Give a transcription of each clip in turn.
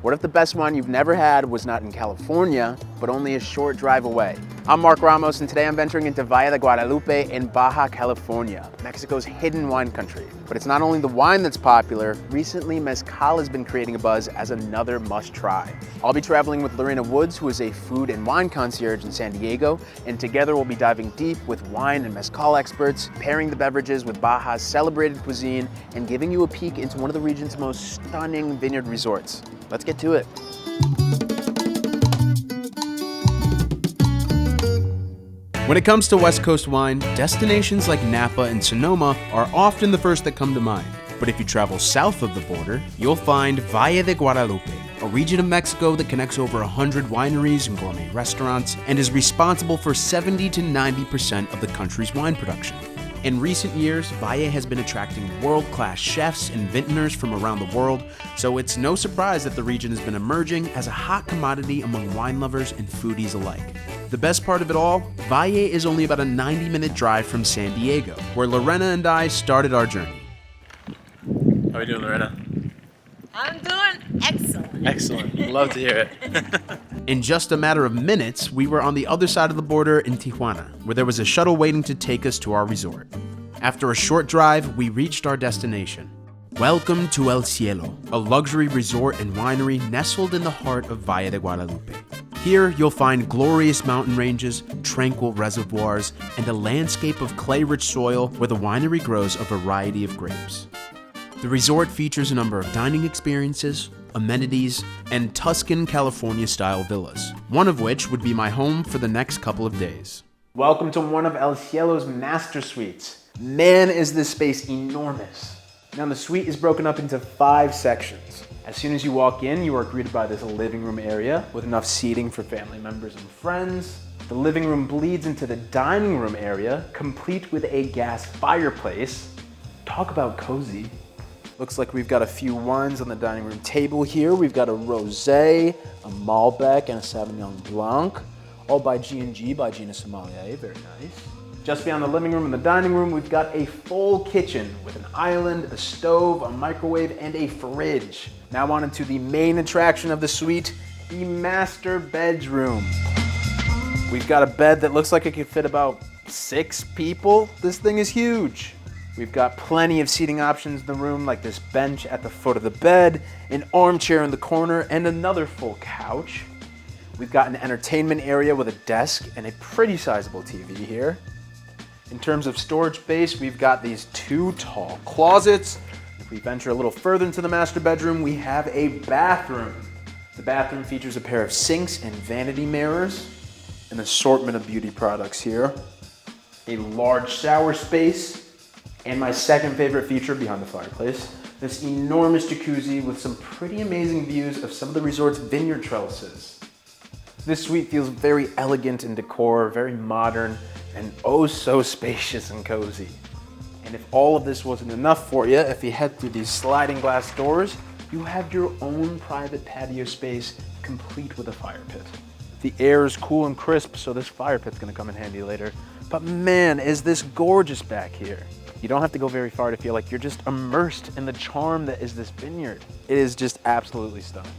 What if the best wine you've never had was not in California, but only a short drive away? I'm Marc Ramos, and today I'm venturing into Valle De Guadalupe in Baja, California, Mexico's hidden wine country. But it's not only the wine that's popular. Recently, Mezcal has been creating a buzz as another must-try. I'll be traveling with Lorena Woods, who is a food and wine concierge in San Diego, and together we'll be diving deep with wine and Mezcal experts, pairing the beverages with Baja's celebrated cuisine, and giving you a peek into one of the region's most stunning vineyard resorts. Let's get to it. When it comes to West Coast wine, destinations like Napa and Sonoma are often the first that come to mind. But if you travel south of the border, you'll find Valle de Guadalupe, a region of Mexico that connects over 100 wineries and gourmet restaurants and is responsible for 70 to 90% of the country's wine production. In recent years, Valle has been attracting world-class chefs and vintners from around the world, so it's no surprise that the region has been emerging as a hot commodity among wine lovers and foodies alike. The best part of it all, Valle is only about a 90-minute drive from San Diego, where Lorena and I started our journey. How are you doing, Lorena? I'm doing excellent. Excellent. Love to hear it. In just a matter of minutes, we were on the other side of the border in Tijuana, where there was a shuttle waiting to take us to our resort. After a short drive, we reached our destination. Welcome to El Cielo, a luxury resort and winery nestled in the heart of Valle de Guadalupe. Here, you'll find glorious mountain ranges, tranquil reservoirs, and a landscape of clay-rich soil where the winery grows a variety of grapes. The resort features a number of dining experiences, amenities, and Tuscan California-style villas, one of which would be my home for the next couple of days. Welcome to one of El Cielo's master suites. Man, is this space enormous. Now, the suite is broken up into 5 sections. As soon as you walk in, you are greeted by this living room area with enough seating for family members and friends. The living room bleeds into the dining room area, complete with a gas fireplace. Talk about cozy. Looks like we've got a few wines on the dining room table here. We've got a Rosé, a Malbec, and a Sauvignon Blanc, all by G&G, by Gina Sommelier, very nice. Just beyond the living room and the dining room, we've got a full kitchen with an island, a stove, a microwave, and a fridge. Now on into the main attraction of the suite, the master bedroom. We've got a bed that looks like it could fit about 6 people. This thing is huge. We've got plenty of seating options in the room, like this bench at the foot of the bed, an armchair in the corner, and another full couch. We've got an entertainment area with a desk and a pretty sizable TV here. In terms of storage space, we've got these 2 tall closets. If we venture a little further into the master bedroom, we have a bathroom. The bathroom features a pair of sinks and vanity mirrors, an assortment of beauty products here, a large shower space, and my second favorite feature behind the fireplace, this enormous jacuzzi with some pretty amazing views of some of the resort's vineyard trellises. This suite feels very elegant in decor, very modern, and oh so spacious and cozy. And if all of this wasn't enough for you, if you head through these sliding glass doors, you have your own private patio space complete with a fire pit. The air is cool and crisp, so this fire pit's gonna come in handy later. But man, is this gorgeous back here. You don't have to go very far to feel like you're just immersed in the charm that is this vineyard. It is just absolutely stunning.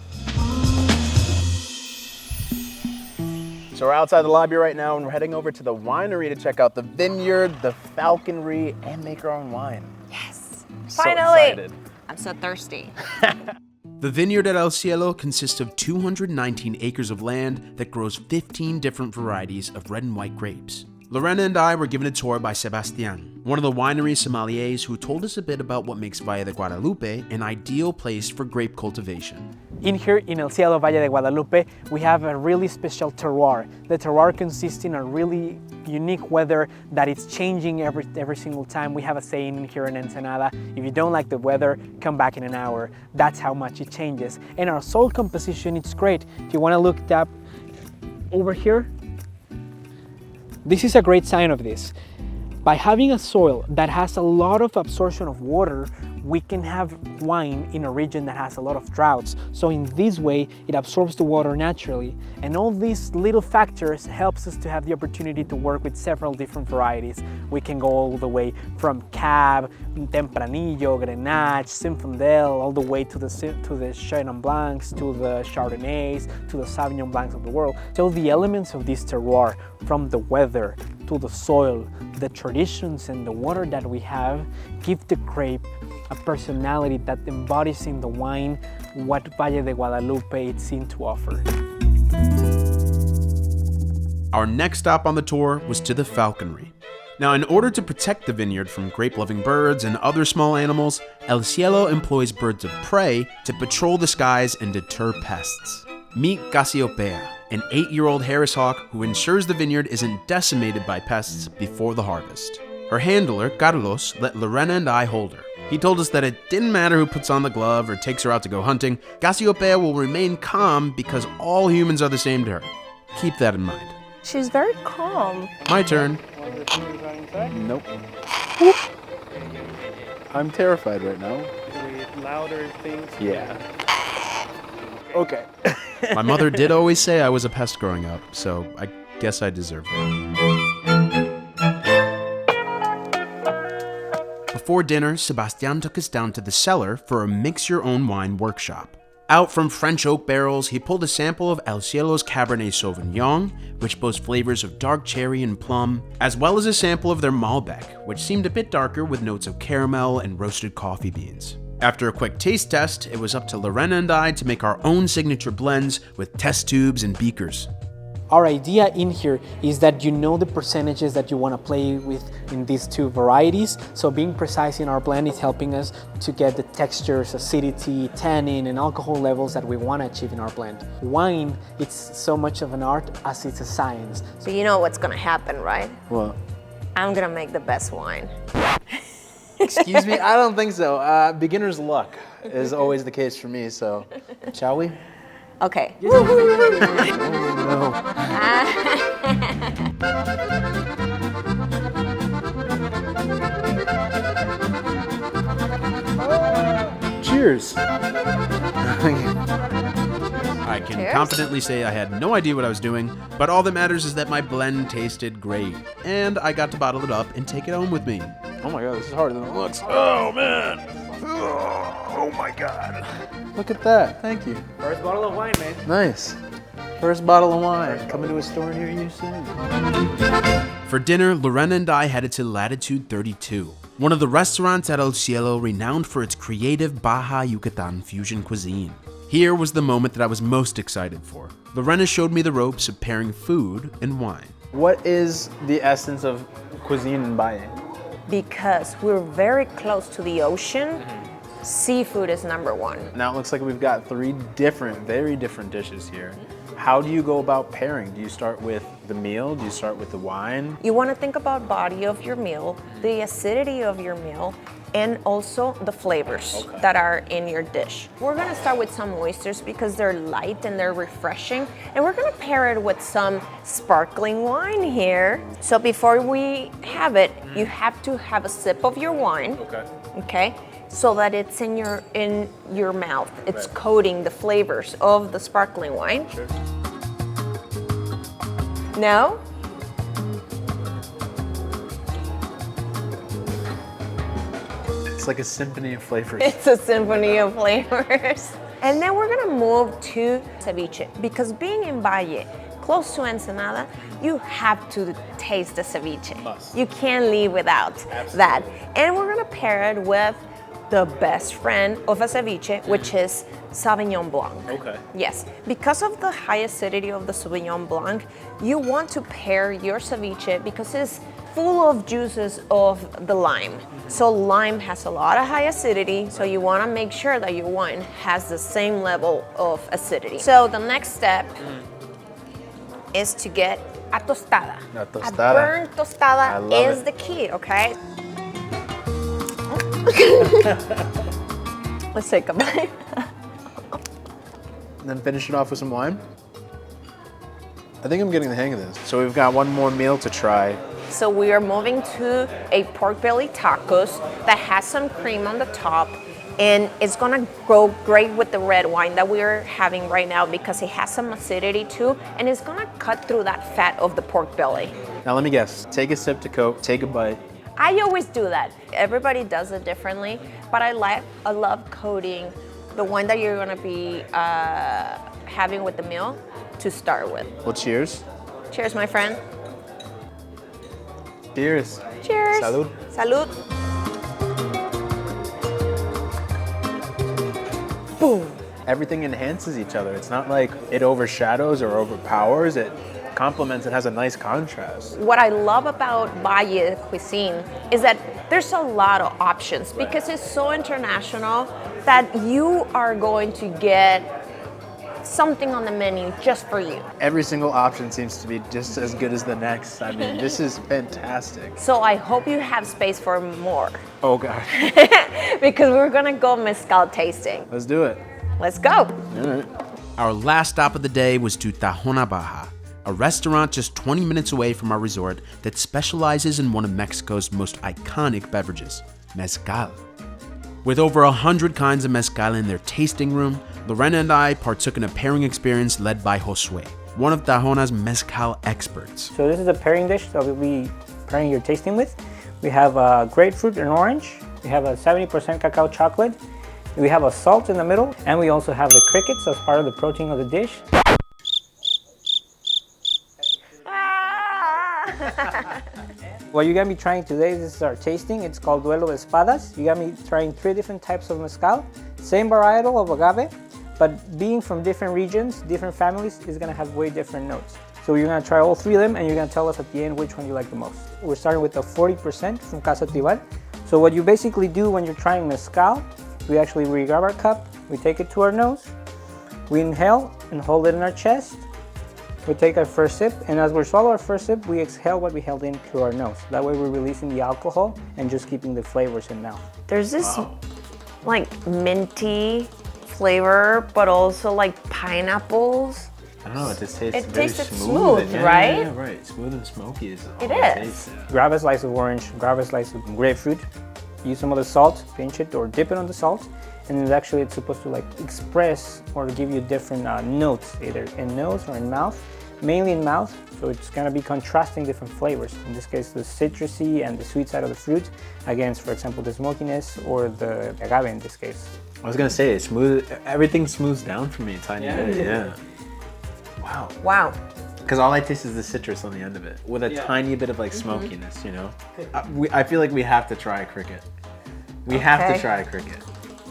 So we're outside the lobby right now, and we're heading over to the winery to check out the vineyard, the falconry, and make our own wine. Yes, So finally. excited. I'm so thirsty. The vineyard at El Cielo consists of 219 acres of land that grows 15 different varieties of red and white grapes. Lorena and I were given a tour by Sebastian, one of the winery sommeliers who told us a bit about what makes Valle de Guadalupe an ideal place for grape cultivation. In here in El Cielo, Valle de Guadalupe, we have a really special terroir. The terroir consists in a really unique weather that it's changing every single time. We have a saying in here in Ensenada, if you don't like the weather, come back in an hour. That's how much it changes. And our soil composition, it's great. If you want to look it up over here, this is a great sign of this. By having a soil that has a lot of absorption of water, we can have wine in a region that has a lot of droughts. So in this way, it absorbs the water naturally. And all these little factors helps us to have the opportunity to work with several different varieties. We can go all the way from Cab, Tempranillo, Grenache, Zinfandel, all the way to the Chenin Blancs, to the Chardonnays, to the Sauvignon Blancs of the world. So the elements of this terroir, from the weather to the soil, the traditions and the water that we have, give the grape a personality that embodies in the wine what Valle de Guadalupe is seen to offer. Our next stop on the tour was to the falconry. Now, in order to protect the vineyard from grape-loving birds and other small animals, El Cielo employs birds of prey to patrol the skies and deter pests. Meet Cassiopeia, an 8-year-old Harris hawk who ensures the vineyard isn't decimated by pests before the harvest. Her handler, Carlos, let Lorena and I hold her. He told us that it didn't matter who puts on the glove or takes her out to go hunting, Cassiopeia will remain calm because all humans are the same to her. Keep that in mind. She's very calm. My turn. Nope. I'm terrified right now. With louder things? Yeah. Okay. My mother did always say I was a pest growing up, so I guess I deserved it. Before dinner, Sebastian took us down to the cellar for a mix-your-own-wine workshop. Out from French oak barrels, he pulled a sample of El Cielo's Cabernet Sauvignon, which boasts flavors of dark cherry and plum, as well as a sample of their Malbec, which seemed a bit darker with notes of caramel and roasted coffee beans. After a quick taste test, it was up to Lorena and I to make our own signature blends with test tubes and beakers. Our idea in here is that you know the percentages that you want to play with in these two varieties. So being precise in our blend is helping us to get the textures, acidity, tannin, and alcohol levels that we want to achieve in our blend. Wine, it's so much of an art as it's a science. So you know what's gonna happen, right? What? I'm gonna make the best wine. Excuse me? I don't think so. Beginner's luck is always the case for me, so shall we? Okay. Cheers. I can Cheers. confidently say I had no idea what I was doing, but all that matters is that my blend tasted great, and I got to bottle it up and take it home with me. Oh my god, this is harder than it looks. Oh man. Oh my god. Look at that. Thank you. First bottle of wine, man. Nice. First bottle of wine. Coming to a store near you soon. For dinner, Lorena and I headed to Latitude 32, one of the restaurants at El Cielo renowned for its creative Baja Yucatan fusion cuisine. Here was the moment that I was most excited for. Lorena showed me the ropes of pairing food and wine. What is the essence of cuisine in Valle? Because we're very close to the ocean, seafood is number one. Now it looks like we've got three very different dishes here. How do you go about pairing? Do you start with the meal? Do you start with the wine? You want to think about body of your meal, the acidity of your meal, and also the flavors that are in your dish. We're gonna start with some oysters because they're light and they're refreshing, and we're gonna pair it with some sparkling wine here. So before we have it, you have to have a sip of your wine, okay? So that it's in your mouth. It's coating the flavors of the sparkling wine. Sure. Now, It's like a symphony of flavors. it's a symphony of flavors. And then we're gonna move to ceviche, because being in Valle, close to Ensenada, you have to taste the ceviche. Must. You can't leave without that. And we're gonna pair it with the best friend of a ceviche, which is Sauvignon Blanc. Okay. Yes, because of the high acidity of the Sauvignon Blanc, you want to pair your ceviche because it's full of juices of the lime. So lime has a lot of high acidity, so you want to make sure that your wine has the same level of acidity. So the next step is to get a tostada. A tostada. A burnt I tostada love is it. the key, okay? Let's take a bite. And then finish it off with some wine. I think I'm getting the hang of this. So we've got one more meal to try. So we are moving to a pork belly tacos that has some cream on the top, and it's gonna go great with the red wine that we're having right now because it has some acidity too, and it's gonna cut through that fat of the pork belly. Now let me guess. Take a sip to coat, take a bite. I always do that. Everybody does it differently, but I love coating the one that you're gonna be having with the meal to start with. Well, cheers. Cheers, my friend. Cheers. Cheers. Salud. Salud. Boom. Everything enhances each other. It's not like it overshadows or overpowers. It complements. It has a nice contrast. What I love about Valle cuisine is that there's a lot of options because it's so international that you are going to get something on the menu just for you. Every single option seems to be just as good as the next. I mean, this is fantastic. So I hope you have space for more Oh gosh. because we're gonna go mezcal tasting. Let's do it. Let's go. All right. Our last stop of the day was to Tahona Baja, a restaurant just 20 minutes away from our resort that specializes in one of Mexico's most iconic beverages, mezcal. With over 100 kinds of mezcal in their tasting room, Lorena and I partook in a pairing experience led by Josue, one of Tajona's mezcal experts. So this is a pairing dish that we'll be pairing your tasting with. We have grapefruit and orange. We have a 70% cacao chocolate. We have a salt in the middle, and we also have the crickets as part of the protein of the dish. What you're gonna be trying today, this is our tasting. It's called Duelo de Espadas. You're gonna be trying 3 different types of mezcal. Same varietal of agave, but being from different regions, different families, is gonna have way different notes. So you're gonna try all 3 of them, and you're gonna tell us at the end which one you like the most. We're starting with the 40% from Casa Tribal. So what you basically do when you're trying mezcal, we grab our cup, we take it to our nose, we inhale and hold it in our chest. We take our first sip, and as we swallow our first sip, we exhale what we held in through our nose. That way we're releasing the alcohol and just keeping the flavors in mouth. There's this like minty flavor, but also like pineapples. I don't know, it just tastes It very tasted smooth. smooth, right? Yeah, right. Smooth and smoky is all It it is. tastes. Grab a slice of orange, grab a slice of grapefruit, use some of the salt, pinch it or dip it on the salt, and it's supposed to like express or give you different notes, either in nose or in mouth, mainly in mouth. So it's gonna be contrasting different flavors. In this case, the citrusy and the sweet side of the fruit against, for example, the smokiness or the agave in this case. I was gonna say, it's smooth. Everything smooths down for me a tiny bit. Yeah. Wow. Wow. Because all I taste is the citrus on the end of it, with a tiny bit of like smokiness, you know? I feel like we have to try a cricket. We have to Okay. try a cricket.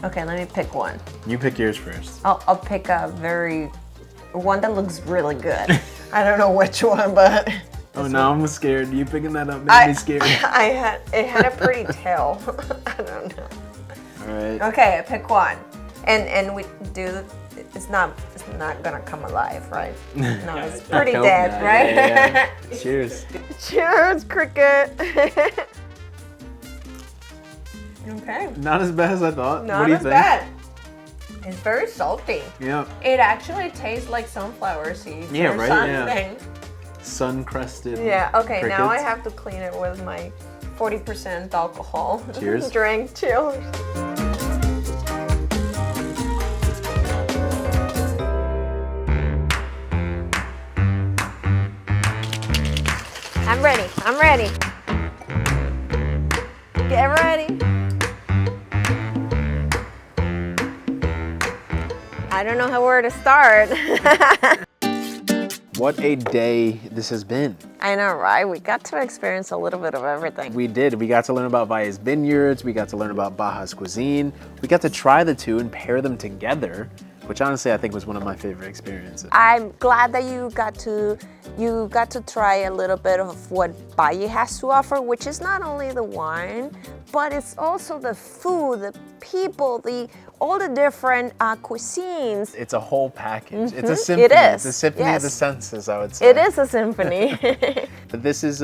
Okay, let me pick one. You pick yours first. I'll pick one that looks really good. I don't know which one, but Oh, now I'm scared. You picking that up made me scared. it had a pretty tail. I don't know. All right. Okay, I pick one, and we do. It's not gonna come alive, right? No, it's pretty Hope dead, not. right? Yeah. Cheers. Cheers, cricket. Okay. Not as bad as I thought. Not what do you as think? bad. It's very salty. Yeah. It actually tastes like sunflower seeds. Yeah, or right, something. Sun-crusted. Yeah. Okay. Now I crickets. have to clean it with my 40% alcohol. Cheers. Drink. Cheers. I'm ready. I'm ready. Get ready. I don't know where to start. What a day this has been. I know, right? We got to experience a little bit of everything. We did. We got to learn about Valle's vineyards. We got to learn about Baja's cuisine. We got to try the two and pair them together, which honestly I think was one of my favorite experiences. I'm glad that you got to try a little bit of what Valle has to offer, which is not only the wine, but it's also the food, the people, all the different cuisines. It's a whole package. It's a It symphony. is, It's a symphony of the yes. senses, I would say. It is a symphony. But this has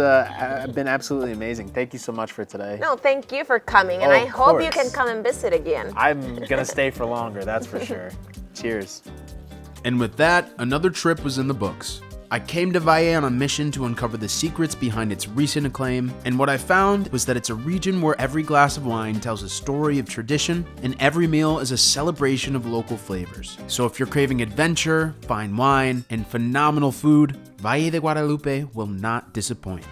been absolutely amazing. Thank you so much for today. No, thank you for coming, and Oh, I of hope you course. can come and visit again. I'm gonna stay for longer, that's for sure. Cheers. And with that, another trip was in the books. I came to Valle on a mission to uncover the secrets behind its recent acclaim, and what I found was that it's a region where every glass of wine tells a story of tradition, and every meal is a celebration of local flavors. So if you're craving adventure, fine wine, and phenomenal food, Valle de Guadalupe will not disappoint.